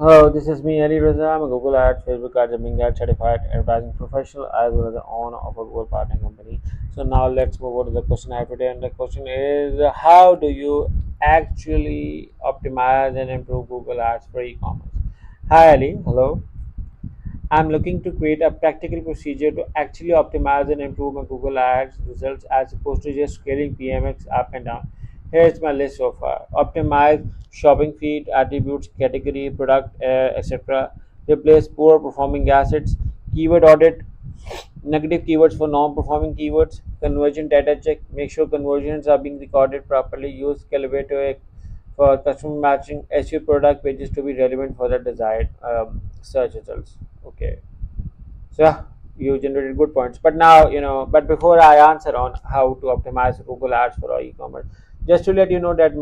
Hello, this is me, Ali Raza. I'm a Google Ads, Facebook Ads, and Bing Ads certified advertising professional as well as the owner of a Google partner company. So now let's move on to the question I have today. And the question is, how do you actually optimize and improve Google Ads for e-commerce? Hi, Ali. Hello. I'm looking to create a practical procedure to actually optimize and improve my Google Ads results as opposed to just scaling PMX up and down. Here's my list so far: optimize shopping feed, attributes, category, product, etc. Replace poor performing assets, keyword audit, negative keywords for non-performing keywords, conversion data check, make sure conversions are being recorded properly, use Calibrator for customer matching, SEO product pages to be relevant for the desired search results. Okay, so yeah, you generated good points. But now, but before I answer on how to optimize Google Ads for our e-commerce, just to let you know that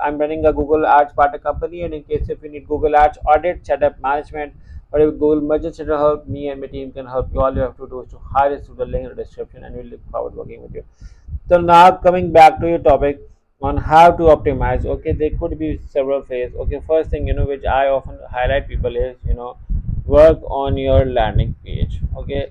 I'm running a Google Ads partner company, and in case if you need Google Ads audit, setup management, or if Google Merchant Center help, me and my team can help you. All you have to do is to hire us through the link in the description, and we'll look forward working with you. So now coming back to your topic on how to optimize. Okay, there could be several phases. Okay, first thing which I often highlight people is work on your landing page. Okay,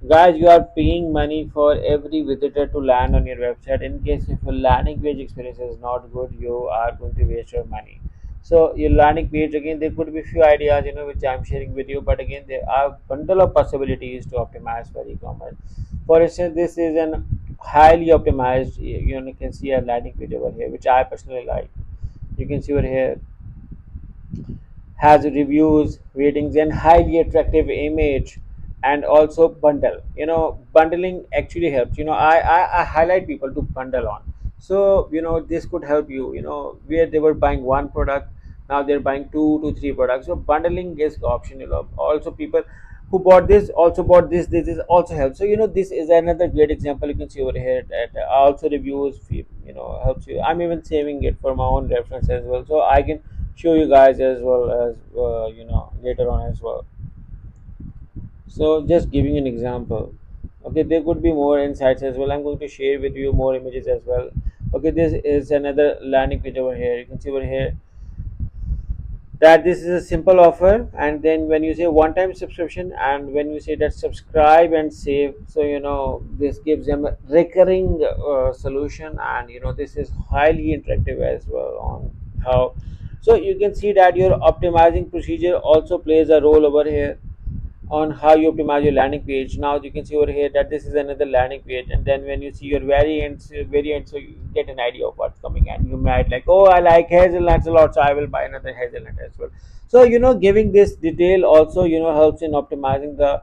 guys, you are paying money for every visitor to land on your website. In case if your landing page experience is not good, you are going to waste your money. So your landing page, again, there could be few ideas which I'm sharing with you, but again there are bundle of possibilities to optimize for e-commerce. For instance, this is an highly optimized, you can see a landing page over here which I personally like. You can see over here has reviews, ratings, and highly attractive image, and also bundle. Bundling actually helps. I highlight people to bundle on. So this could help you. Where they were buying one product, now they're buying two to three products. So bundling is optional. Also, people who bought this also bought this. This is also helps. So this is another great example. You can see over here that also reviews helps you. I'm even saving it for my own reference as well, so I can show you guys as well as later on as well. So just giving an example. Okay, there could be more insights as well. I'm going to share with you more images as well. Okay, this is another landing page over here. You can see over here that this is a simple offer, and then when you say one time subscription, and when you say that subscribe and save, so this gives them a recurring solution, and this is highly interactive as well on how. So you can see that your optimizing procedure also plays a role over here on how you optimize your landing page. Now you can see over here that this is another landing page, and then when you see your variant, so you get an idea of what's coming, and you might like, oh, I like hazelnuts a lot, so I will buy another hazelnut as well. So giving this detail also helps in optimizing the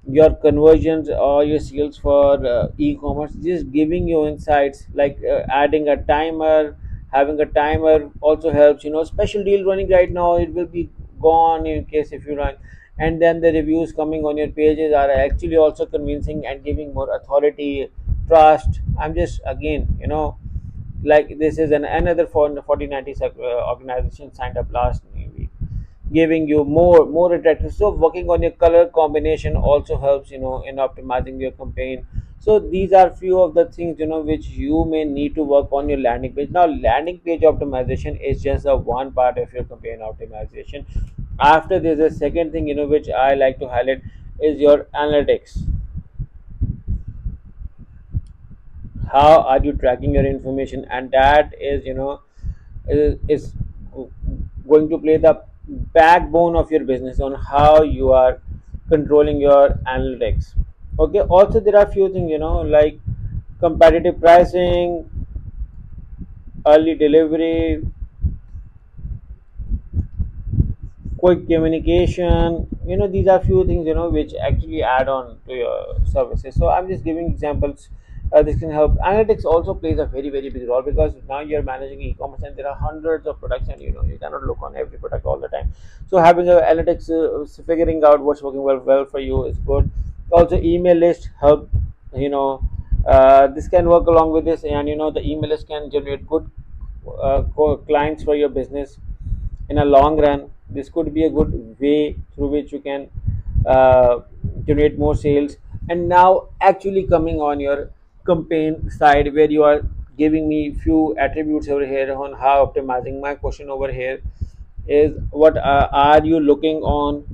your conversions or your sales for e-commerce. Just giving you insights like adding a timer, having a timer also helps. Special deal running right now, it will be gone in case if you run. And then the reviews coming on your pages are actually also convincing and giving more authority, trust. I'm just again like this is another 4090 organization signed up last week, giving you more attractive. So working on your color combination also helps in optimizing your campaign. So these are few of the things which you may need to work on your landing page. Now landing page optimization is just a one part of your campaign optimization. After there's a second thing which I like to highlight is your analytics. How are you tracking your information? And that is is going to play the backbone of your business on how you are controlling your analytics. Okay, also there are few things like competitive pricing, early delivery, quick communication. These are few things which actually add on to your services. So I'm just giving examples. This can help. Analytics also plays a very big role, because now you're managing e-commerce and there are hundreds of products, and you cannot look on every product all the time. So having a analytics, figuring out what's working well for you is good. Also email list help. you know this can work along with this, and the email list can generate good clients for your business in a long run. This could be a good way through which you can uh, generate more sales. And now actually coming on your campaign side, where you are giving me few attributes over here on how optimizing. My question over here is what are you looking on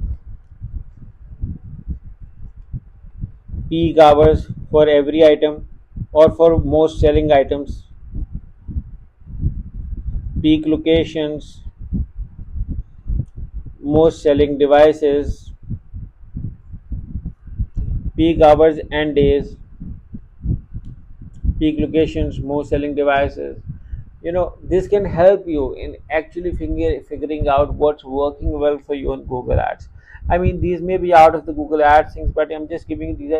peak hours for every item or for most selling items, peak locations, most selling devices, peak hours and days, peak locations, most selling devices. This can help you in actually figuring out what's working well for you on Google Ads. I mean, these may be out of the Google Ads things, but I'm just giving you these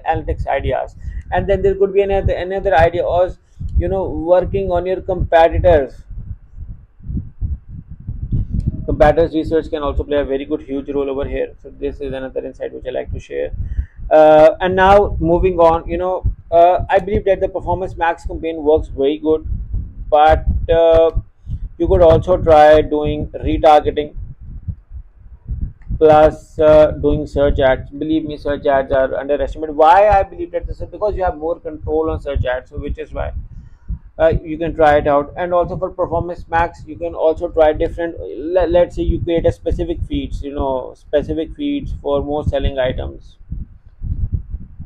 analytics ideas. And then there could be another idea was, working on your competitors. Competitors research can also play a very good huge role over here. So this is another insight which I like to share. And now moving on, I believe that the performance max campaign works very good, but you could also try doing retargeting plus doing search ads. Believe me, search ads are underestimated. Why I believe that this is because you have more control on search ads, so which is why you can try it out. And also for performance max, you can also try different. Let's say you create a specific feeds, specific feeds for most selling items.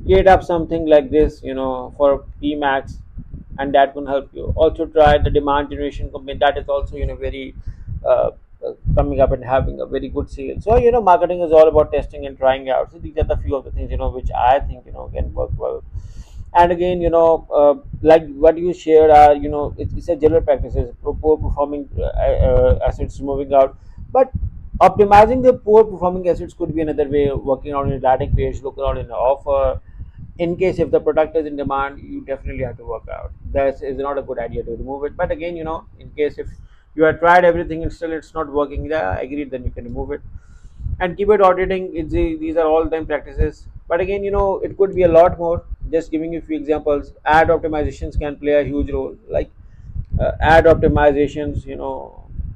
Create up something like this, for Pmax, and that can help you. Also try the demand generation campaign. That is also, very uh, coming up and having a very good sale. So marketing is all about testing and trying out. So these are the few of the things, which I think, can work well. And again, like what you shared are, it's a general practices, poor performing assets moving out. But optimizing the poor performing assets could be another way of working on your landing page, looking out in the offer. In case if the product is in demand, you definitely have to work out. That is not a good idea to remove it. But again, in case if you have tried everything and still it's not working, yeah, I agree, then you can remove it. And keyword auditing, these are all time practices. But again, it could be a lot more. Just giving you a few examples. Ad optimizations can play a huge role. Like ad optimizations,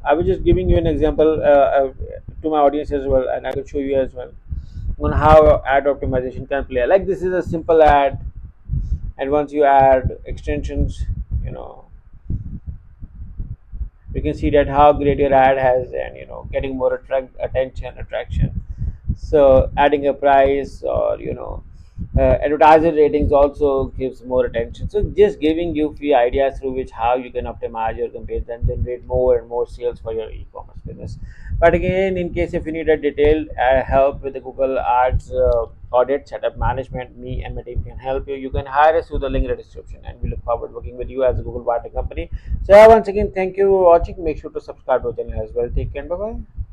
I was just giving you an example to my audience as well, and I could show you as well on how ad optimization can play. Like this is a simple ad, and once you add extensions, you know you can see that how great your ad has, and getting more attraction. So adding a price, or advertiser ratings also gives more attention. So just giving you few ideas through which how you can optimize your campaigns and generate more and more sales for your e-commerce business. But again, in case if you need a detailed help with the Google Ads audit setup management, me and my team can help you. You can hire us through the link in the description, and we look forward to working with you as a Google partner company. So once again, thank you for watching. Make sure to subscribe to our channel as well. Take care. Bye bye.